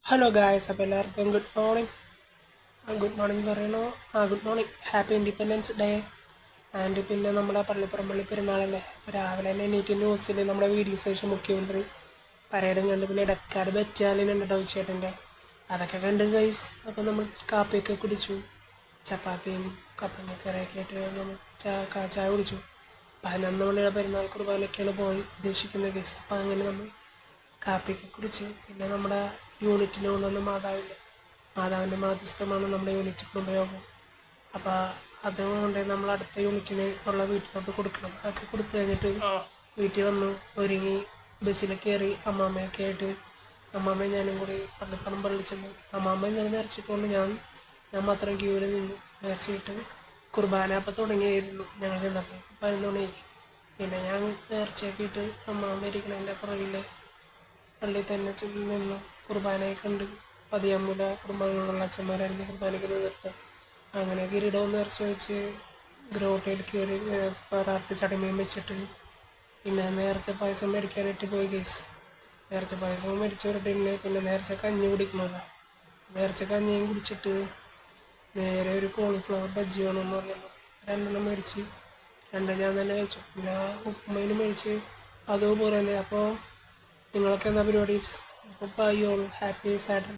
Hello guys, അപ്പോൾ എല്ലാവർക്കും good morning പറയണോ? Good morning, happy independence day. And പിന്നെ നമ്മുടെ പള്ളി പെരുന്നാളല്ലേ. രാവിലെ തന്നെ എണീറ്റ് ന്യൂസിൽ നമ്മുടെ വീഡിയോ സെഷൻ മുഖ്യമന്ത്രി പരേഡും കണ്ട്, പിന്നെ ഇടക്കാട് ബറ്റാലിയനുണ്ട് ടൗച്ചേട്ടൻ്റെ, അതൊക്കെ കണ്ട് ഗൈസ്. അപ്പോൾ നമ്മൾ കാപ്പിയൊക്കെ കുടിച്ചു, ചപ്പാത്തിയും കപ്പങ്ങക്കറിയൊക്കെ ആയിട്ട് നമ്മൾ ചായ കുടിച്ചു. 11 മണിയുടെ പെരുന്നാൾ കുർബാനയൊക്കെയാണ് പോകാൻ ഉദ്ദേശിക്കുന്നത് ഗൈസ്. അപ്പോൾ അങ്ങനെ നമ്മൾ കാപ്പിയൊക്കെ കുടിച്ച് പിന്നെ നമ്മുടെ യൂണിറ്റിന് കൊണ്ടുവന്ന മാതാവിൻ്റെ മാധ്യസ്ഥമാണ് നമ്മുടെ യൂണിറ്റിന് ഉപയോഗം. അപ്പോൾ അതുകൊണ്ട് നമ്മൾ അടുത്ത യൂണിറ്റിന് ഉള്ള വീട്ടിലോട്ട് കൊടുക്കണം. അതൊക്കെ കൊടുത്തു കഴിഞ്ഞിട്ട് വീട്ടിൽ വന്നു ഒരുങ്ങി ബസ്സിൽ കയറി അമ്മാമ്മയൊക്കെ ആയിട്ട് അമ്മാമ്മയും ഞാനും കൂടി പള്ളിപ്പറമ്പ് ചെന്നു. അമ്മാമ്മ ഞാൻ നേർച്ചിട്ടുകൊണ്ട് ഞാൻ മാത്രം ക്യൂവിൽ നിന്നു നേർച്ചയിട്ട്. കുർബാന അപ്പം തുടങ്ങിയായിരുന്നു ഞങ്ങൾ ചെന്നപ്പോൾ 11 മണി. പിന്നെ ഞാൻ നേർച്ചയൊക്കെ ഇട്ട് അമ്മാമ്മ ഇരിക്കണതിൻ്റെ പുറകിൽ പള്ളിയിൽ തന്നെ നിന്ന് കുർബാനയൊക്കെ ഉണ്ട്. പതിയമ്മൂല കുടുംബങ്ങളുള്ള അച്ഛന്മാരായിരുന്നു കുർബാനയ്ക്ക് നേതൃത്വം. അങ്ങനെ കിരീടവും നേർച്ച വെച്ച് ഗ്രോട്ടയിൽ കയറി പ്രാർത്ഥിച്ചടമയും വെച്ചിട്ട് പിന്നെ നേർച്ച പായസം മേടിക്കാനായിട്ട് പോയി ഗൈസ്. നേർച്ച പായസവും മേടിച്ച് വിട്ടിട്ട് പിന്നെ നേർച്ച കഞ്ഞി കുടിക്കണമല്ലോ. നേർച്ച കഞ്ഞിയും കുടിച്ചിട്ട് നേരെ ഒരു കോളിഫ്ലവർ ബജ്ജി വേണമെന്ന് പറയുമ്പോൾ 2 മേടിച്ച് 2 ഞാൻ തന്നെ കഴിച്ചു. പിന്നെ ഉപ്പുമേനും മേടിച്ച് അതുപോലെ തന്നെ. അപ്പോൾ നിങ്ങളൊക്കെ എന്താ പരിപാടി? അപ്പോൾ ബൈ ഓൾ, ഹാപ്പി സാറ്റർഡേ.